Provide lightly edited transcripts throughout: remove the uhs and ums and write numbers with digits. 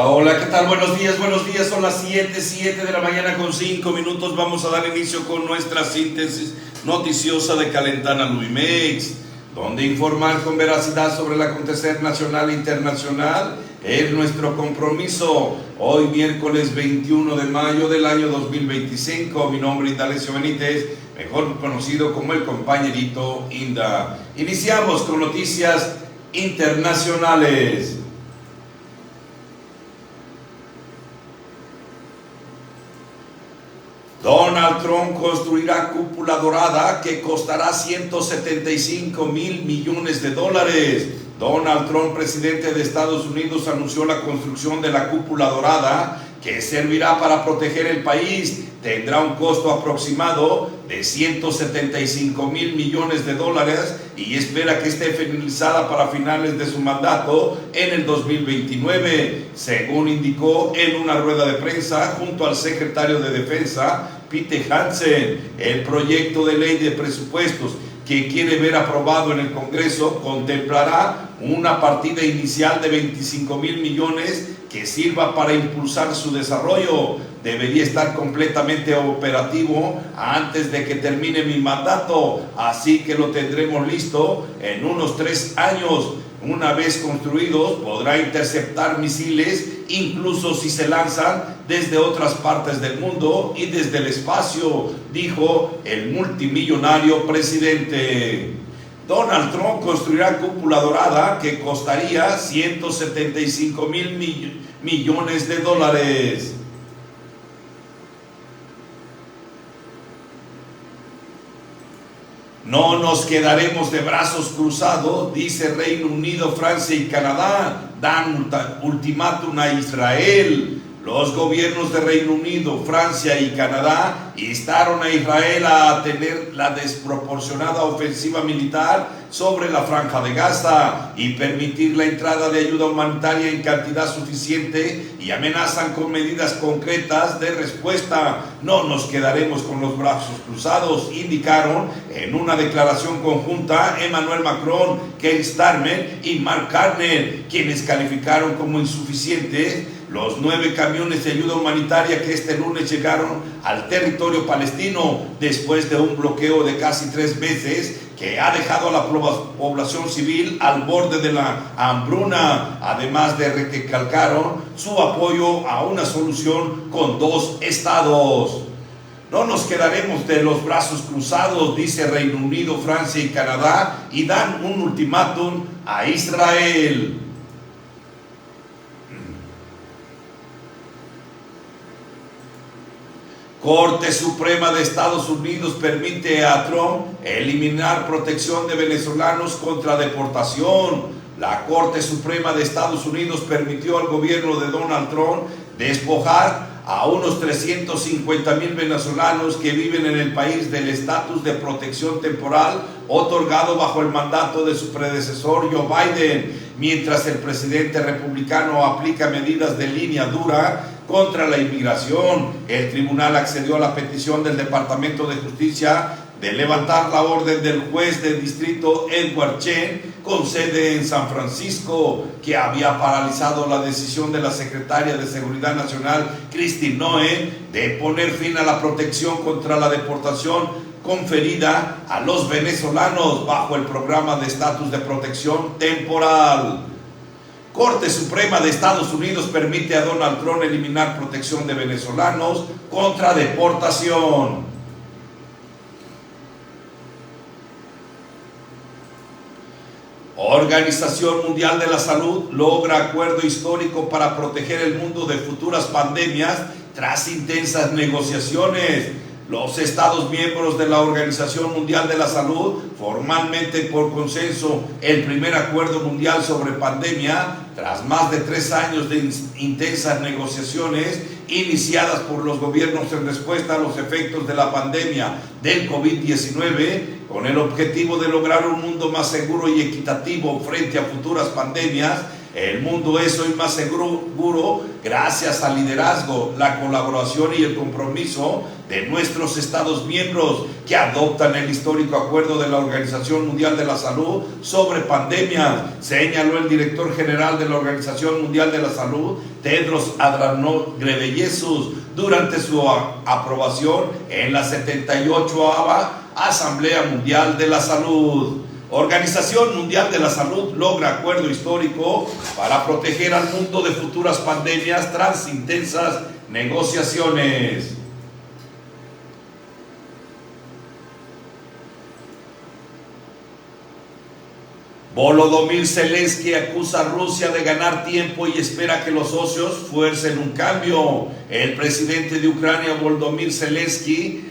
Hola, hola, ¿qué tal? Buenos días, son las 7 de la mañana con 5 minutos. Vamos a dar inicio con nuestra síntesis noticiosa de Calentana Luimex, donde informar con veracidad sobre el acontecer nacional e internacional es nuestro compromiso. Hoy miércoles 21 de mayo del año 2025, mi nombre es Indalecio Benítez, mejor conocido como el compañerito Inda. Iniciamos con noticias internacionales. Donald Trump construirá cúpula dorada que costará 175 mil millones de dólares. Donald Trump, presidente de Estados Unidos, anunció la construcción de la cúpula dorada que servirá para proteger el país. Tendrá un costo aproximado de 175 mil millones de dólares y espera que esté finalizada para finales de su mandato en el 2029, según indicó en una rueda de prensa junto al secretario de Defensa, Pete Hansen. El proyecto de ley de presupuestos que quiere ver aprobado en el Congreso contemplará una partida inicial de 25 mil millones que sirva para impulsar su desarrollo. Debería estar completamente operativo antes de que termine mi mandato, así que lo tendremos listo en unos 3 años. Una vez construidos, podrá interceptar misiles, incluso si se lanzan desde otras partes del mundo y desde el espacio, dijo el multimillonario presidente. Donald Trump construirá cúpula dorada que costaría 175 mil millones de dólares. No nos quedaremos de brazos cruzados, dice Reino Unido, Francia y Canadá, dan ultimátum a Israel. Los gobiernos de Reino Unido, Francia y Canadá instaron a Israel a tener la desproporcionada ofensiva militar sobre la Franja de Gaza y permitir la entrada de ayuda humanitaria en cantidad suficiente, y amenazan con medidas concretas de respuesta. No nos quedaremos con los brazos cruzados, indicaron en una declaración conjunta Emmanuel Macron, Keir Starmer y Mark Carney, quienes calificaron como insuficientes los 9 camiones de ayuda humanitaria que este lunes llegaron al territorio palestino después de un bloqueo de casi 3 meses que ha dejado a la población civil al borde de la hambruna, además de recalcaron su apoyo a una solución con 2 estados. No nos quedaremos de los brazos cruzados, dice Reino Unido, Francia y Canadá, y dan un ultimátum a Israel. Corte Suprema de Estados Unidos permite a Trump eliminar protección de venezolanos contra deportación. La Corte Suprema de Estados Unidos permitió al gobierno de Donald Trump despojar a unos 350 mil venezolanos que viven en el país del estatus de protección temporal otorgado bajo el mandato de su predecesor Joe Biden, mientras el presidente republicano aplica medidas de línea dura contra la inmigración. El tribunal accedió a la petición del Departamento de Justicia de levantar la orden del juez del distrito Edward Chen, con sede en San Francisco, que había paralizado la decisión de la secretaria de Seguridad Nacional, Kristi Noem, de poner fin a la protección contra la deportación conferida a los venezolanos bajo el programa de estatus de protección temporal. Corte Suprema de Estados Unidos permite a Donald Trump eliminar protección de venezolanos contra deportación. Organización Mundial de la Salud logra acuerdo histórico para proteger el mundo de futuras pandemias tras intensas negociaciones. Los Estados miembros de la Organización Mundial de la Salud, formalmente por consenso, el primer acuerdo mundial sobre pandemia, tras más de 3 años de intensas negociaciones iniciadas por los gobiernos en respuesta a los efectos de la pandemia del COVID-19, con el objetivo de lograr un mundo más seguro y equitativo frente a futuras pandemias. El mundo es hoy más seguro gracias al liderazgo, la colaboración y el compromiso de nuestros Estados miembros que adoptan el histórico acuerdo de la Organización Mundial de la Salud sobre pandemias, señaló el director general de la Organización Mundial de la Salud, Tedros Adhanom Ghebreyesus, durante su aprobación en la 78ª Asamblea Mundial de la Salud. Organización Mundial de la Salud logra acuerdo histórico para proteger al mundo de futuras pandemias tras intensas negociaciones. Volodymyr Zelensky acusa a Rusia de ganar tiempo y espera que los socios fuercen un cambio. El presidente de Ucrania, Volodymyr Zelensky,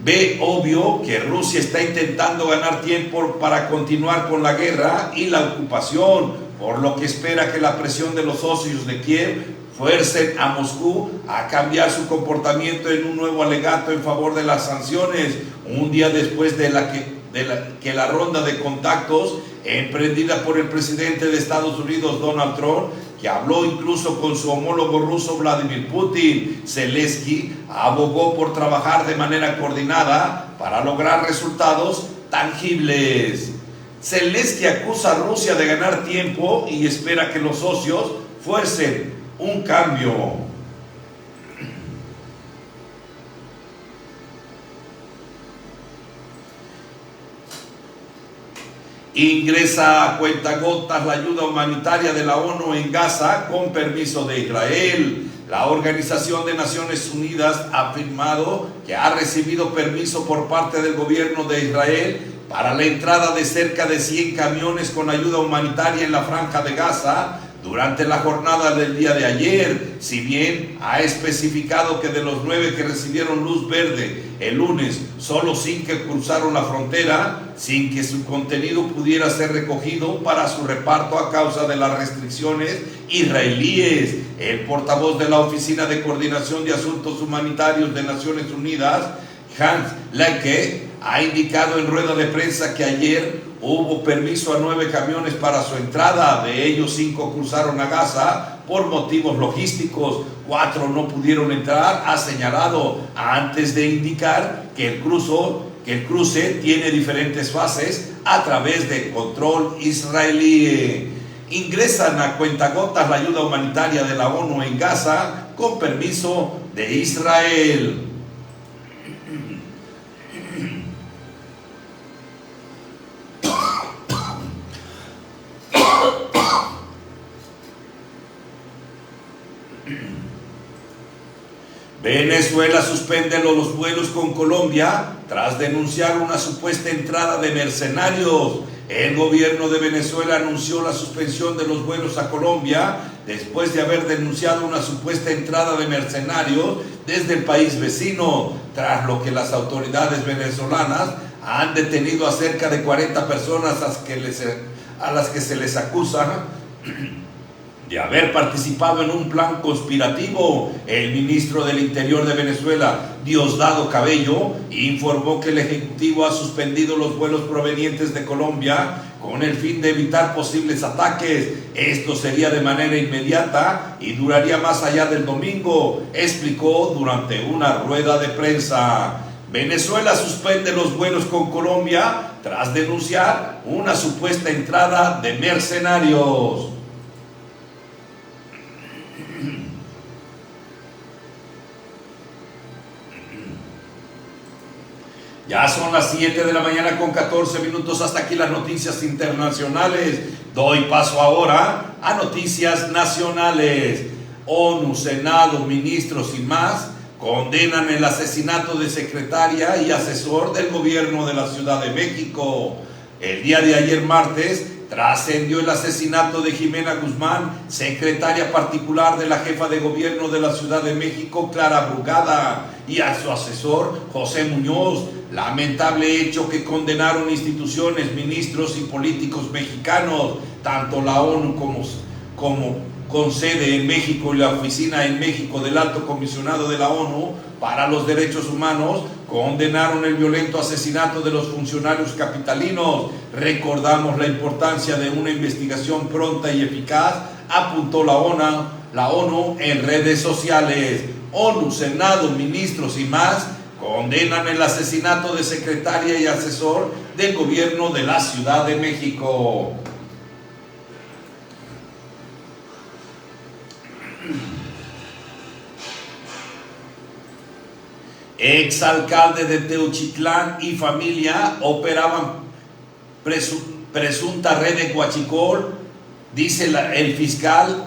ve obvio que Rusia está intentando ganar tiempo para continuar con la guerra y la ocupación, por lo que espera que la presión de los socios de Kiev fuercen a Moscú a cambiar su comportamiento en un nuevo alegato en favor de las sanciones, un día después de que la ronda de contactos emprendida por el presidente de Estados Unidos, Donald Trump, que habló incluso con su homólogo ruso Vladimir Putin. Zelensky abogó por trabajar de manera coordinada para lograr resultados tangibles. Zelensky acusa a Rusia de ganar tiempo y espera que los socios fuercen un cambio. Ingresa a cuentagotas la ayuda humanitaria de la ONU en Gaza con permiso de Israel. La Organización de Naciones Unidas ha afirmado que ha recibido permiso por parte del gobierno de Israel para la entrada de cerca de 100 camiones con ayuda humanitaria en la franja de Gaza durante la jornada del día de ayer. Si bien ha especificado que de los 9 que recibieron luz verde el lunes, solo 5 cruzaron la frontera sin que su contenido pudiera ser recogido para su reparto a causa de las restricciones israelíes. El portavoz de la Oficina de Coordinación de Asuntos Humanitarios de Naciones Unidas, Hans Leke, ha indicado en rueda de prensa que ayer hubo permiso a 9 camiones para su entrada. De ellos 5 cruzaron a Gaza por motivos logísticos, 4 no pudieron entrar, ha señalado, antes de indicar que el cruce tiene diferentes fases a través del control israelí. Ingresan a cuentagotas la ayuda humanitaria de la ONU en Gaza con permiso de Israel. Venezuela suspende los vuelos con Colombia tras denunciar una supuesta entrada de mercenarios. El gobierno de Venezuela anunció la suspensión de los vuelos a Colombia después de haber denunciado una supuesta entrada de mercenarios desde el país vecino, tras lo que las autoridades venezolanas han detenido a cerca de 40 personas a las que se les acusa de haber participado en un plan conspirativo. El ministro del Interior de Venezuela, Diosdado Cabello, informó que el Ejecutivo ha suspendido los vuelos provenientes de Colombia con el fin de evitar posibles ataques. Esto sería de manera inmediata y duraría más allá del domingo, explicó durante una rueda de prensa. Venezuela suspende los vuelos con Colombia tras denunciar una supuesta entrada de mercenarios. Ya son las 7 de la mañana con 14 minutos. Hasta aquí las noticias internacionales. Doy paso ahora a noticias nacionales. ONU, Senado, ministros y más condenan el asesinato de secretaria y asesor del gobierno de la Ciudad de México. El día de ayer martes trascendió el asesinato de Jimena Guzmán, secretaria particular de la jefa de gobierno de la Ciudad de México, Clara Brugada, y a su asesor, José Muñoz. Lamentable hecho que condenaron instituciones, ministros y políticos mexicanos, tanto la ONU como con sede en México y la oficina en México del Alto Comisionado de la ONU para los Derechos Humanos, condenaron el violento asesinato de los funcionarios capitalinos. Recordamos la importancia de una investigación pronta y eficaz, apuntó la ONU en redes sociales. ONU, Senado, ministros y más condenan el asesinato de secretaria y asesor del gobierno de la Ciudad de México. Exalcalde de Teochitlán y familia operaban presunta red de huachicol, dice el fiscal,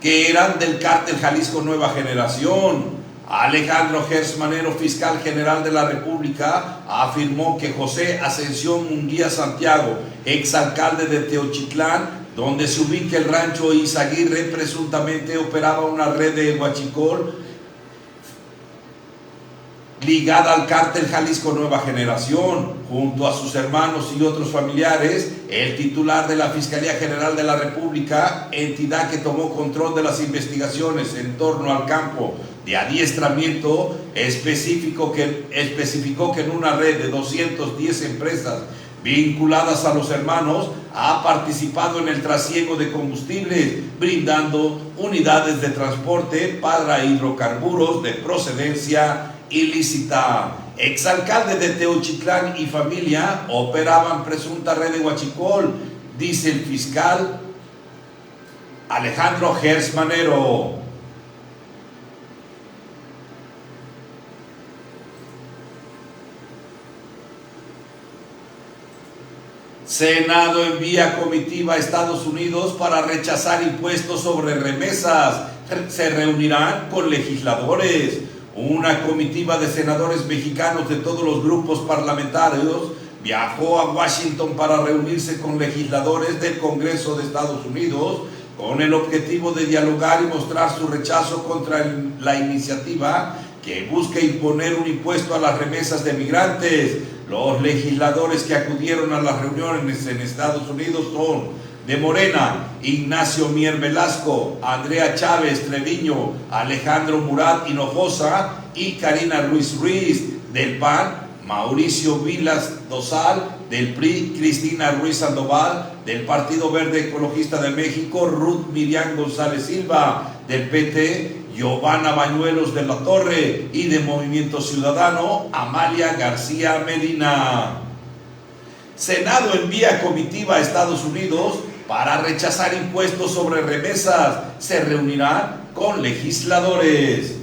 que eran del cártel Jalisco Nueva Generación. Alejandro Gertz Manero, fiscal general de la República, afirmó que José Ascensión Munguía Santiago, exalcalde de Teochitlán, donde se ubica el rancho Izaguirre, presuntamente operaba una red de huachicol ligada al cártel Jalisco Nueva Generación. Junto a sus hermanos y otros familiares, el titular de la Fiscalía General de la República, entidad que tomó control de las investigaciones en torno al campo de adiestramiento, especificó que en una red de 210 empresas vinculadas a los hermanos ha participado en el trasiego de combustibles, brindando unidades de transporte para hidrocarburos de procedencia ilícita. Exalcalde de Teochitlán y familia operaban presunta red de huachicol, dice el fiscal Alejandro Gertz Manero. Senado envía comitiva a Estados Unidos para rechazar impuestos sobre remesas. Se reunirán con legisladores. Una comitiva de senadores mexicanos de todos los grupos parlamentarios viajó a Washington para reunirse con legisladores del Congreso de Estados Unidos con el objetivo de dialogar y mostrar su rechazo contra la iniciativa que busca imponer un impuesto a las remesas de migrantes. Los legisladores que acudieron a las reuniones en Estados Unidos son de Morena, Ignacio Mier Velasco, Andrea Chávez Treviño, Alejandro Murat Hinojosa y Karina Ruiz Ruiz. Del PAN, Mauricio Vilas Dosal. Del PRI, Cristina Ruiz Sandoval. Del Partido Verde Ecologista de México, Ruth Miriam González Silva. Del PT, Giovanna Bañuelos de la Torre. Y de Movimiento Ciudadano, Amalia García Medina. Senado envía comitiva a Estados Unidos para rechazar impuestos sobre remesas. Se reunirán con legisladores.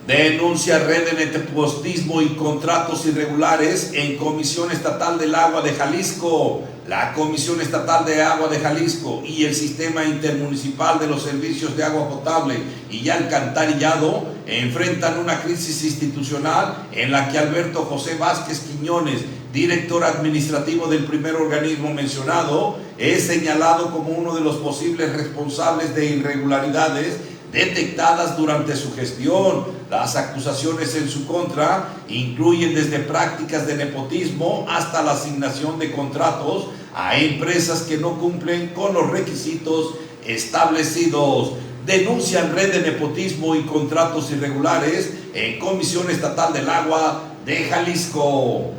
Denuncia red de nepotismo y contratos irregulares en Comisión Estatal del Agua de Jalisco. La Comisión Estatal de Agua de Jalisco y el Sistema Intermunicipal de los Servicios de Agua Potable y Alcantarillado enfrentan una crisis institucional en la que Alberto José Vázquez Quiñones, director administrativo del primer organismo mencionado, es señalado como uno de los posibles responsables de irregularidades detectadas durante su gestión. Las acusaciones en su contra incluyen desde prácticas de nepotismo hasta la asignación de contratos a empresas que no cumplen con los requisitos establecidos. Denuncian red de nepotismo y contratos irregulares en Comisión Estatal del Agua de Jalisco.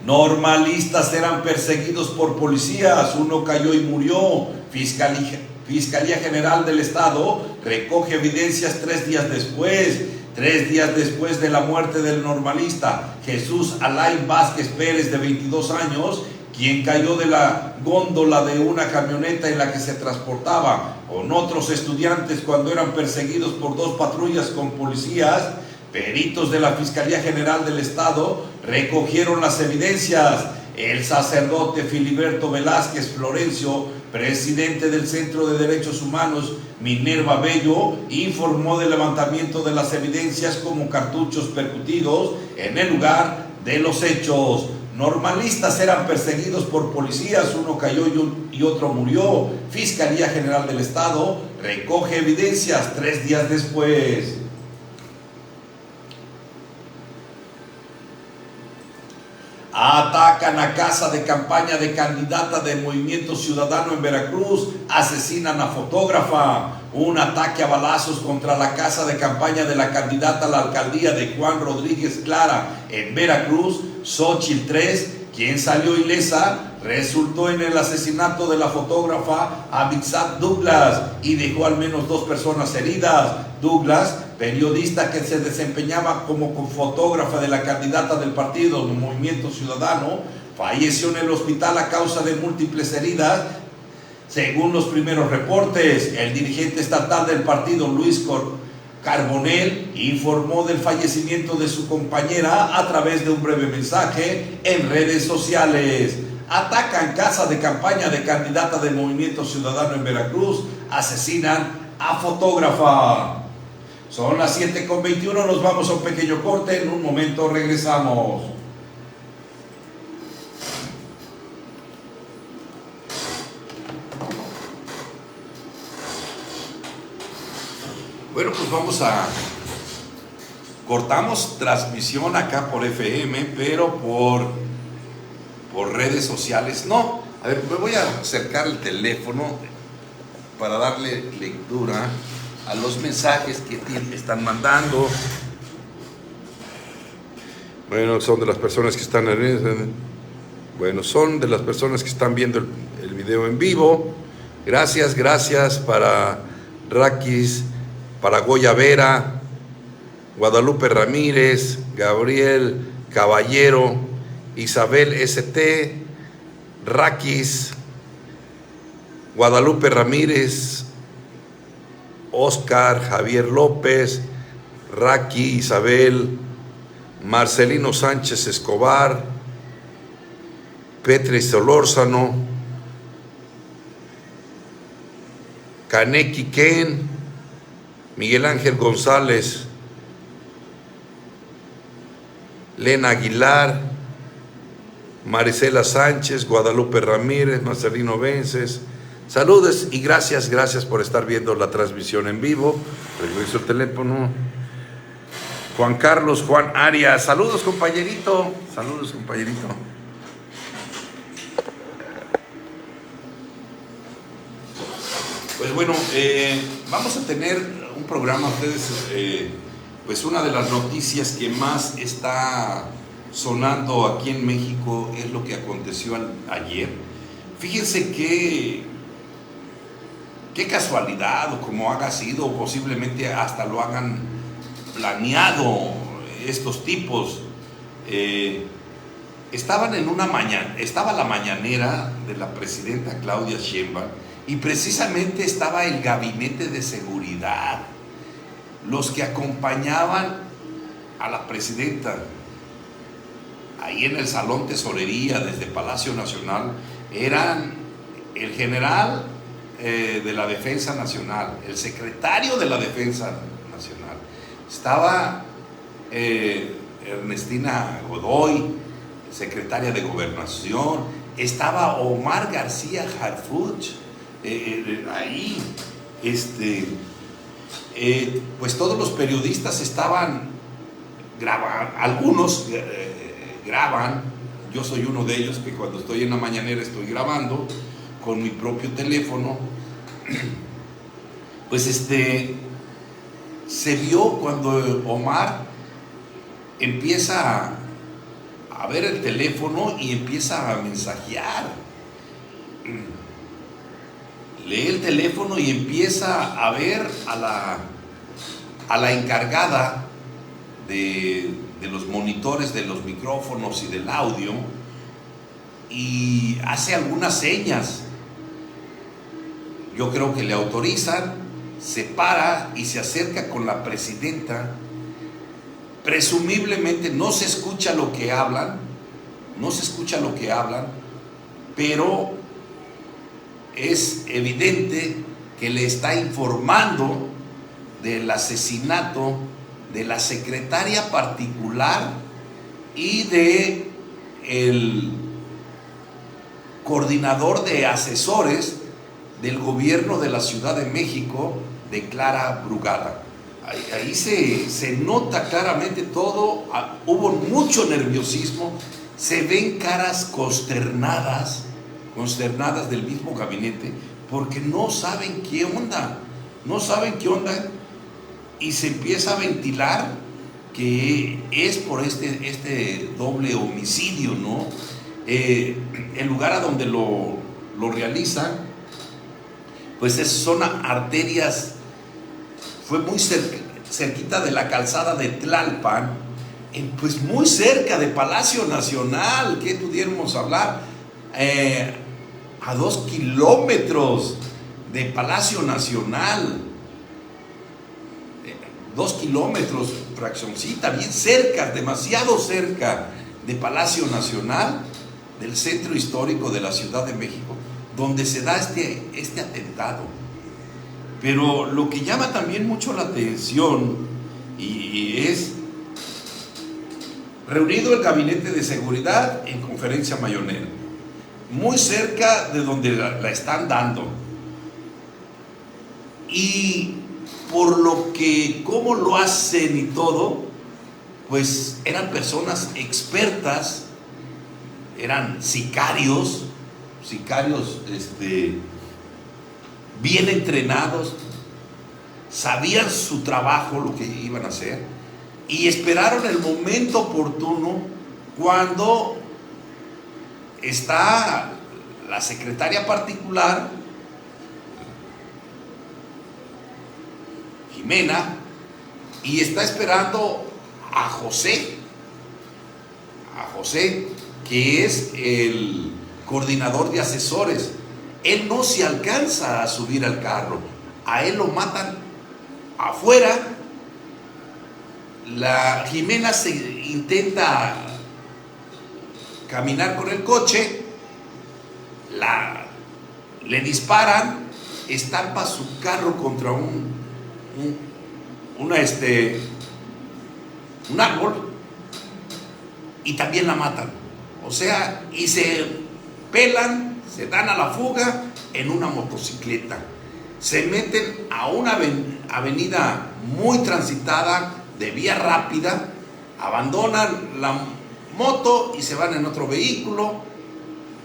Normalistas eran perseguidos por policías, uno cayó y murió. Fiscalía General del Estado recoge evidencias 3 días después. 3 días después de la muerte del normalista Jesús Alain Vázquez Pérez, de 22 años, quien cayó de la góndola de una camioneta en la que se transportaba con otros estudiantes cuando eran perseguidos por 2 patrullas con policías. Peritos de la Fiscalía General del Estado recogieron las evidencias. El sacerdote Filiberto Velázquez Florencio, presidente del Centro de Derechos Humanos Minerva Bello, informó del levantamiento de las evidencias como cartuchos percutidos en el lugar de los hechos. Normalistas eran perseguidos por policías, uno cayó y otro murió. Fiscalía General del Estado recoge evidencias 3 días después. Atacan a casa de campaña de candidata del Movimiento Ciudadano en Veracruz. Asesinan a fotógrafa. Un ataque a balazos contra la casa de campaña de la candidata a la alcaldía de Juan Rodríguez Clara en Veracruz, Xóchitl 3, quien salió ilesa, resultó en el asesinato de la fotógrafa Amixat Douglas y dejó al menos 2 personas heridas. Douglas, periodista que se desempeñaba como fotógrafa de la candidata del partido del Movimiento Ciudadano, falleció en el hospital a causa de múltiples heridas. Según los primeros reportes, el dirigente estatal del partido, Luis Carbonell, informó del fallecimiento de su compañera a través de un breve mensaje en redes sociales. Atacan casa de campaña de candidata del Movimiento Ciudadano en Veracruz. Asesinan a fotógrafa. Son las 7:21, nos vamos a un pequeño corte, en un momento regresamos. Bueno, pues cortamos transmisión acá por FM, pero por redes sociales no. A ver, me voy a acercar el teléfono para darle lectura a los mensajes que están mandando. Bueno, son de las personas que están son de las personas que están viendo el video en vivo. Gracias para Raquis, para Goya Vera, Guadalupe Ramírez, Gabriel Caballero, Isabel ST, Raquis, Guadalupe Ramírez, Oscar, Javier López, Raqui, Isabel, Marcelino Sánchez Escobar, Petri Solórzano, Kaneki Ken, Miguel Ángel González, Lena Aguilar, Marisela Sánchez, Guadalupe Ramírez, Marcelino Vences. Saludos y gracias por estar viendo la transmisión en vivo. Regreso el teléfono. Juan Carlos, Juan Arias. Saludos, compañerito. Pues bueno, vamos a tener un programa, ustedes, pues una de las noticias que más está sonando aquí en México es lo que aconteció ayer. Fíjense qué casualidad, o como haga sido, o posiblemente hasta lo hagan planeado estos tipos. Estaba la mañanera de la presidenta Claudia Sheinbaum, y precisamente estaba el gabinete de seguridad, los que acompañaban a la presidenta ahí en el Salón Tesorería desde Palacio Nacional. Eran el general de la Defensa Nacional, el secretario de la Defensa Nacional, estaba Ernestina Godoy, secretaria de Gobernación, estaba Omar García Harfuch, ahí, pues todos los periodistas estaban grabando, algunos graban, yo soy uno de ellos que cuando estoy en la mañanera estoy grabando con mi propio teléfono. Pues se vio cuando Omar empieza a ver el teléfono y empieza a mensajear. Lee el teléfono y empieza a ver a la encargada de los monitores, de los micrófonos y del audio, y hace algunas señas. Yo creo que le autorizan, se para y se acerca con la presidenta. Presumiblemente no se escucha lo que hablan, pero es evidente que le está informando del asesinato de la secretaria particular y de el coordinador de asesores del gobierno de la Ciudad de México, de Clara Brugada. Ahí se nota claramente todo. Hubo mucho nerviosismo se ven caras consternadas del mismo gabinete, porque no saben qué onda, y se empieza a ventilar que es por este doble homicidio, ¿no? El lugar a donde lo realizan, pues son arterias, fue muy cerquita de la calzada de Tlalpan, pues muy cerca de Palacio Nacional. ¿Qué pudiéramos hablar? A 2 kilómetros de Palacio Nacional, 2 kilómetros, fraccioncita, bien cerca, demasiado cerca de Palacio Nacional, del centro histórico de la Ciudad de México, donde se da este atentado. Pero lo que llama también mucho la atención y es reunido el gabinete de seguridad en conferencia mañanera, muy cerca de donde la están dando, y por lo que cómo lo hacen y todo, pues eran personas expertas, eran sicarios bien entrenados, sabían su trabajo, lo que iban a hacer, y esperaron el momento oportuno cuando está la secretaria particular, Jimena, y está esperando a José, que es el coordinador de asesores. Él no se alcanza a subir al carro, a él lo matan afuera. La Jimena se intenta caminar con el coche, le disparan, estampa su carro contra un árbol y también la matan. O sea, y se pelan, se dan a la fuga en una motocicleta, se meten a una avenida muy transitada de vía rápida, abandonan la moto y se van en otro vehículo,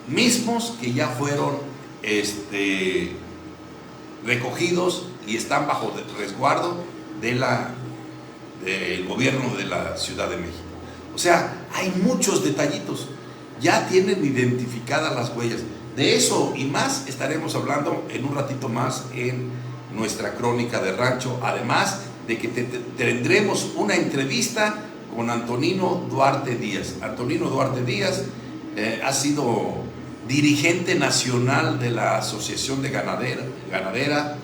mismos que ya fueron recogidos y están bajo resguardo del gobierno de la Ciudad de México. O sea, hay muchos detallitos, ya tienen identificadas las huellas. De eso y más estaremos hablando en un ratito más en nuestra crónica de rancho, además de que tendremos una entrevista con Antonino Duarte Díaz. Antonino Duarte Díaz ha sido dirigente nacional de la Asociación de Ganadera,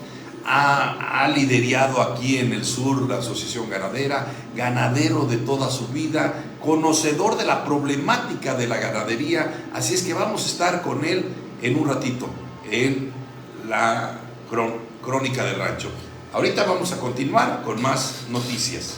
ha liderado aquí en el sur la Asociación Ganadera, ganadero de toda su vida, conocedor de la problemática de la ganadería. Así es que vamos a estar con él en un ratito en la crónica del rancho. Ahorita vamos a continuar con más noticias.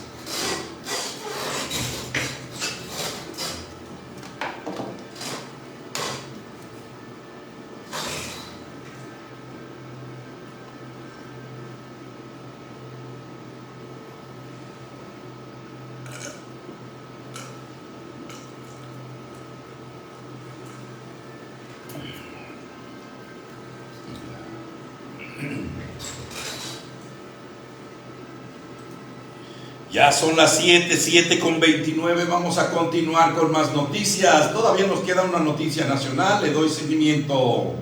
Ya son las 7:29, vamos a continuar con más noticias. Todavía nos queda una noticia nacional, le doy seguimiento.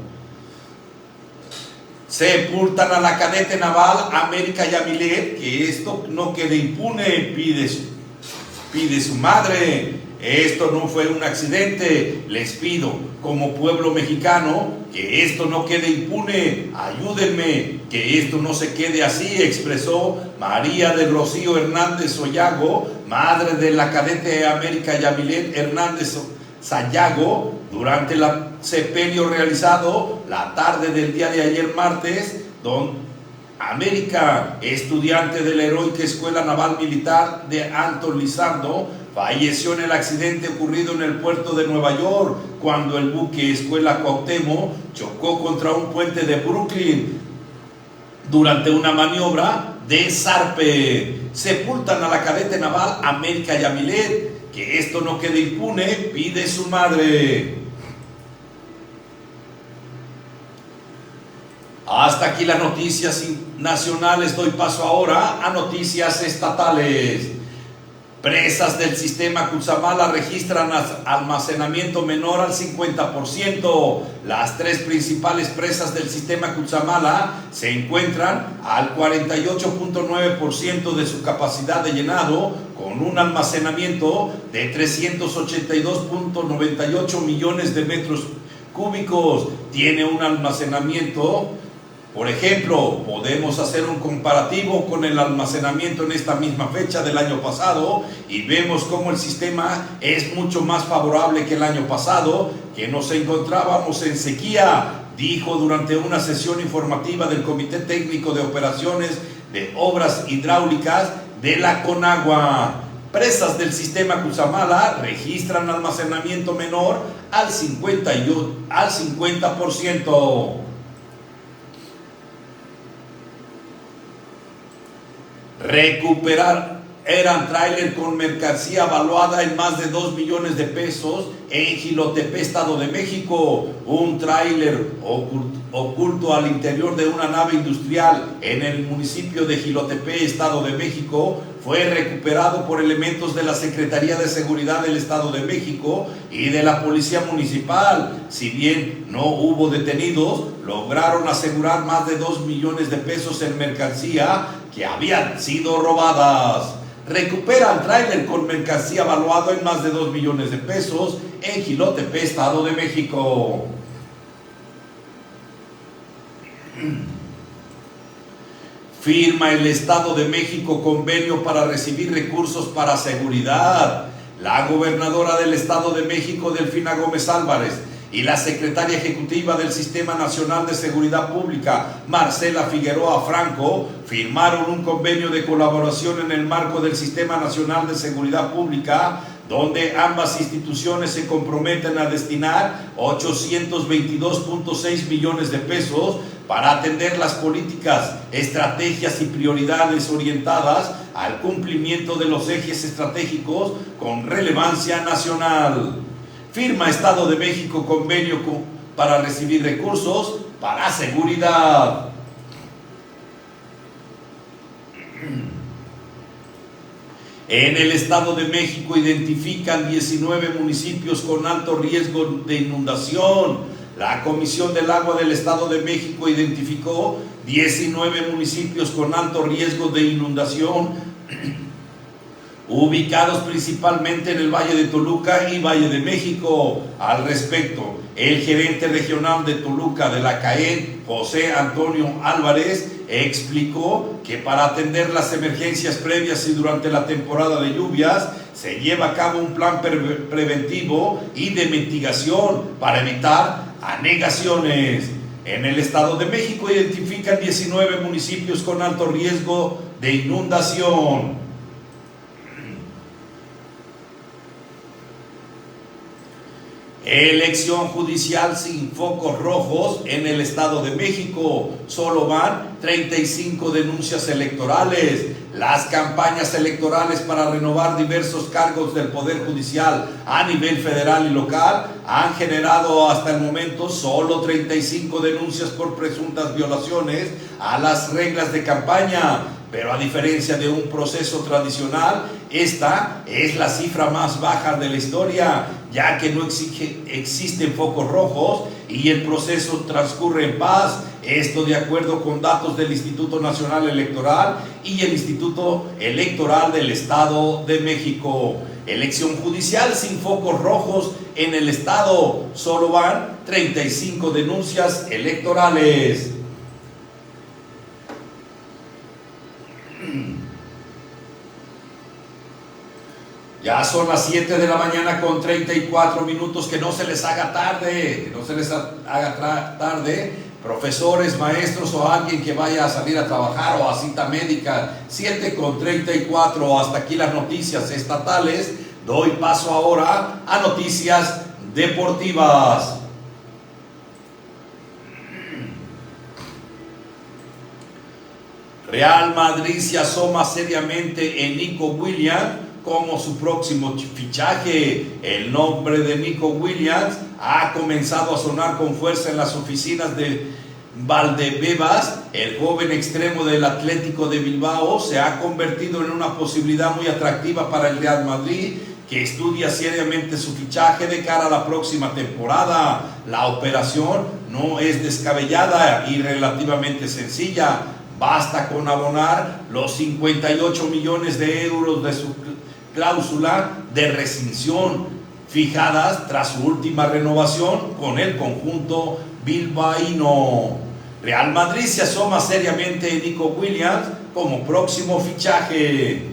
Sepultan a la cadete naval América Yamilet, que esto no quede impune, pide su madre. Esto no fue un accidente, les pido como pueblo mexicano que esto no quede impune, ayúdenme, que esto no se quede así, expresó María del Rocío Hernández Sayago, madre de la cadete América Yamilet Hernández Sayago, durante el sepelio realizado la tarde del día de ayer martes. América, estudiante de la heroica Escuela Naval Militar de Anton Lizardo, falleció en el accidente ocurrido en el puerto de Nueva York cuando el buque Escuela Cuauhtémoc chocó contra un puente de Brooklyn durante una maniobra de zarpe. Sepultan a la cadete naval América Yamilet, que esto no quede impune, pide su madre. Hasta aquí las noticias nacionales. Doy paso ahora a noticias estatales. Presas del sistema Cutzamala registran almacenamiento menor al 50%. Las tres principales presas del sistema Cutzamala se encuentran al 48.9% de su capacidad de llenado, con un almacenamiento de 382.98 millones de metros cúbicos. Tiene un almacenamiento. Por ejemplo, podemos hacer un comparativo con el almacenamiento en esta misma fecha del año pasado y vemos cómo el sistema es mucho más favorable que el año pasado, que nos encontrábamos en sequía, dijo durante una sesión informativa del Comité Técnico de Operaciones de Obras Hidráulicas de la Conagua. Presas del sistema Cutzamala registran almacenamiento menor al 50%. Recuperar eran tráiler con mercancía valuada en más de 2 millones de pesos en Jilotepec, Estado de México. Un tráiler oculto al interior de una nave industrial en el municipio de Jilotepec, Estado de México, fue recuperado por elementos de la Secretaría de Seguridad del Estado de México y de la Policía Municipal. Si bien no hubo detenidos, lograron asegurar más de 2 millones de pesos en mercancía que habían sido robadas. Recuperan tráiler con mercancía valuado en más de 2 millones de pesos en Jilotepec, Estado de México. Firma el Estado de México convenio para recibir recursos para seguridad. La gobernadora del Estado de México, Delfina Gómez Álvarez, y la secretaria ejecutiva del Sistema Nacional de Seguridad Pública, Marcela Figueroa Franco, firmaron un convenio de colaboración en el marco del Sistema Nacional de Seguridad Pública, donde ambas instituciones se comprometen a destinar 822.6 millones de pesos para atender las políticas, estrategias y prioridades orientadas al cumplimiento de los ejes estratégicos con relevancia nacional. Firma Estado de México convenio para recibir recursos para seguridad. En el Estado de México identifican 19 municipios con alto riesgo de inundación. La Comisión del Agua del Estado de México identificó 19 municipios con alto riesgo de inundación, ubicados principalmente en el Valle de Toluca y Valle de México. Al respecto, el gerente regional de Toluca de la CAEN, José Antonio Álvarez, explicó que para atender las emergencias previas y durante la temporada de lluvias se lleva a cabo un plan preventivo y de mitigación para evitar anegaciones. En el Estado de México identifican 19 municipios con alto riesgo de inundación. Elección judicial sin focos rojos en el Estado de México. Solo van 35 denuncias electorales. Las campañas electorales para renovar diversos cargos del Poder Judicial a nivel federal y local han generado hasta el momento solo 35 denuncias por presuntas violaciones a las reglas de campaña. Pero a diferencia de un proceso tradicional, esta es la cifra más baja de la historia, ya que no existen focos rojos y el proceso transcurre en paz. Esto de acuerdo con datos del Instituto Nacional Electoral y el Instituto Electoral del Estado de México. Elección judicial sin focos rojos en el Estado. Solo van 35 denuncias electorales. Ya son las 7 de la mañana con 34 minutos. Que no se les haga tarde, profesores, maestros o alguien que vaya a salir a trabajar o a cita médica. 7 con 34. Hasta aquí las noticias estatales. Doy paso ahora a noticias deportivas. Real Madrid se asoma seriamente en Nico Williams, como su próximo fichaje. El nombre de Nico Williams ha comenzado a sonar con fuerza en las oficinas de Valdebebas. El joven extremo del Atlético de Bilbao se ha convertido en una posibilidad muy atractiva para el Real Madrid, que estudia seriamente su fichaje de cara a la próxima temporada. La operación no es descabellada y relativamente sencilla. Basta con abonar los 58 millones de euros de su cláusula de rescisión fijadas tras su última renovación con el conjunto bilbaíno. Real Madrid se asoma seriamente en Nico Williams como próximo fichaje.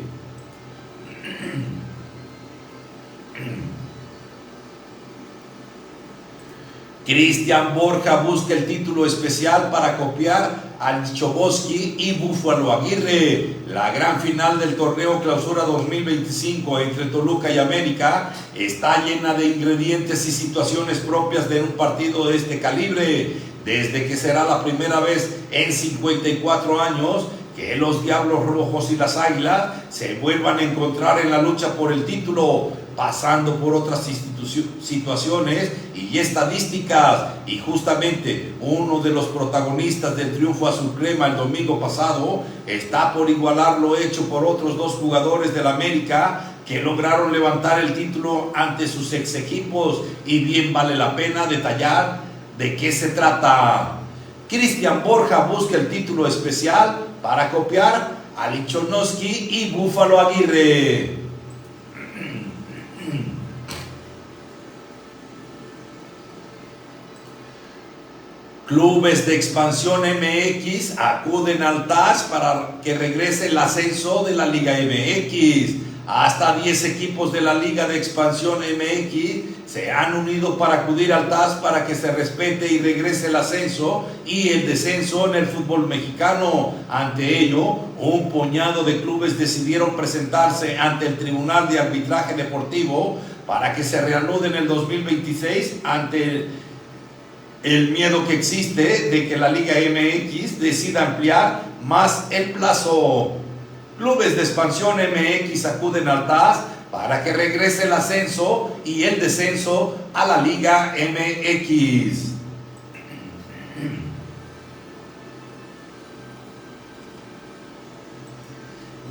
Cristian Borja busca el título especial para copiar al Chobosky y Búfalo Aguirre. La gran final del torneo Clausura 2025 entre Toluca y América está llena de ingredientes y situaciones propias de un partido de este calibre, desde que será la primera vez en 54 años que los Diablos Rojos y las Águilas se vuelvan a encontrar en la lucha por el título, pasando por otras situaciones y estadísticas, y justamente uno de los protagonistas del triunfo azul crema el domingo pasado está por igualar lo hecho por otros dos jugadores del América que lograron levantar el título ante sus ex equipos, y bien vale la pena detallar de qué se trata. Cristian Borja busca el título especial para copiar a Lichnowsky y Búfalo Aguirre. Clubes de expansión MX acuden al TAS para que regrese el ascenso de la Liga MX. Hasta 10 equipos de la Liga de Expansión MX se han unido para acudir al TAS para que se respete y regrese el ascenso y el descenso en el fútbol mexicano. Ante ello, un puñado de clubes decidieron presentarse ante el Tribunal de Arbitraje Deportivo para que se reanude en el 2026 ante el miedo que existe de que la Liga MX decida ampliar más el plazo. Clubes de expansión MX acuden al TAS para que regrese el ascenso y el descenso a la Liga MX.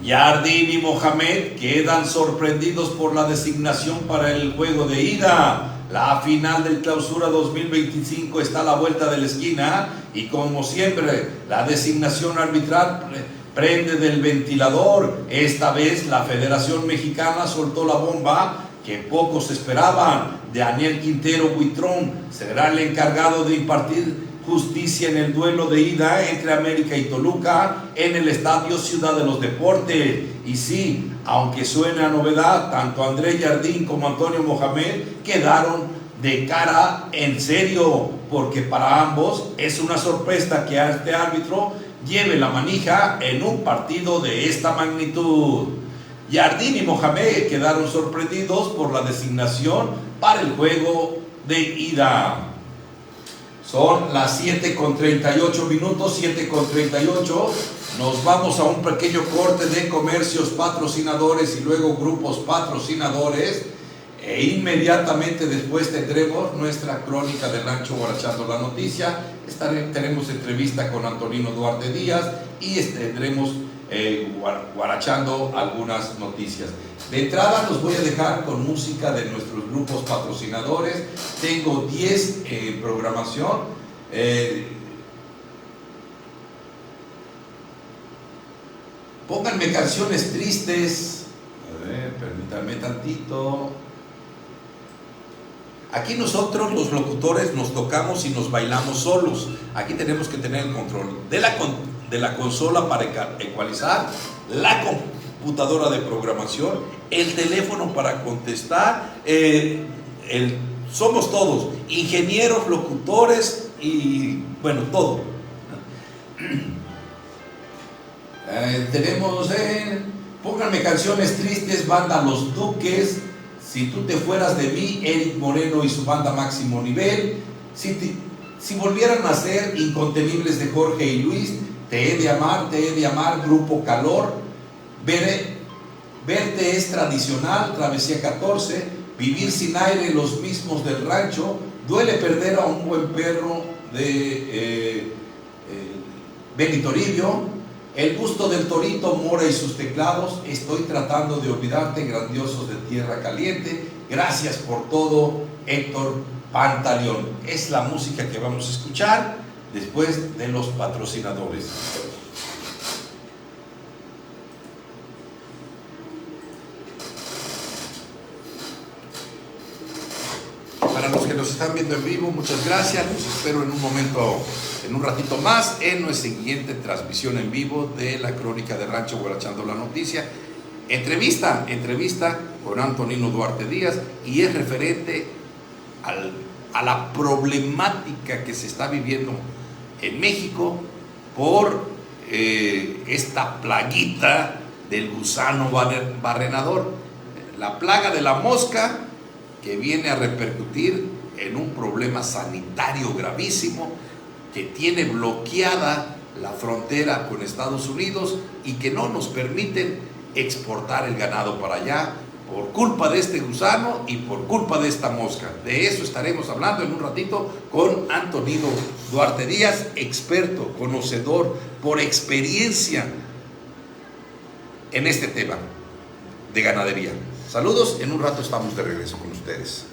Jardín y Mohamed quedan sorprendidos por la designación para el juego de ida. La final del Clausura 2025 está a la vuelta de la esquina y, como siempre, la designación arbitral prende del ventilador. Esta vez la Federación Mexicana soltó la bomba que pocos esperaban. Daniel Quintero Buitrón será el encargado de impartir justicia en el duelo de ida entre América y Toluca en el Estadio Ciudad de los Deportes. Y sí, aunque suene a novedad, tanto André Jardín como Antonio Mohamed quedaron de cara en serio, porque para ambos es una sorpresa que a este árbitro lleve la manija en un partido de esta magnitud. Jardín y Mohamed quedaron sorprendidos por la designación para el juego de ida. Son las 7:38 minutos, 7:38. Nos vamos a un pequeño corte de comercios patrocinadores y luego grupos patrocinadores. E inmediatamente después tendremos nuestra crónica del rancho Guarachando la Noticia. Tenemos entrevista con Antonino Duarte Díaz y tendremos guarachando algunas noticias. De entrada los voy a dejar con música de nuestros grupos patrocinadores. Tengo 10 en programación. Pónganme canciones tristes. A ver, permítanme tantito. Aquí nosotros los locutores nos tocamos y nos bailamos solos. Aquí tenemos que tener el control de la consola para ecualizar, la computadora de programación, el teléfono para contestar. Somos todos ingenieros, locutores y bueno, todo. Pónganme canciones tristes, banda Los Duques. Si tú te fueras de mí, Eric Moreno y su banda Máximo Nivel. Si volvieran a ser Incontenibles de Jorge y Luis, Te he de amar, Grupo Calor. Verte es tradicional, travesía 14, vivir sin aire los mismos del rancho, duele perder a un buen perro de Benny Toribio, el gusto del Torito, Mora y sus teclados, estoy tratando de olvidarte, grandiosos de Tierra Caliente, gracias por todo, Héctor Pantaleón. Es la música que vamos a escuchar después de los patrocinadores. Para los que nos están viendo en vivo, muchas gracias. Los espero en un momento, en un ratito más, en nuestra siguiente transmisión en vivo de la Crónica de Rancho Guarachando la Noticia. Entrevista con Antonino Duarte Díaz, y es referente a la problemática que se está viviendo en México por esta plaguita del gusano barrenador, la plaga de la mosca, que viene a repercutir en un problema sanitario gravísimo que tiene bloqueada la frontera con Estados Unidos y que no nos permiten exportar el ganado para allá por culpa de este gusano y por culpa de esta mosca. De eso estaremos hablando en un ratito con Antonino Duarte Díaz, experto, conocedor, por experiencia en este tema de ganadería. Saludos, en un rato estamos de regreso con ustedes.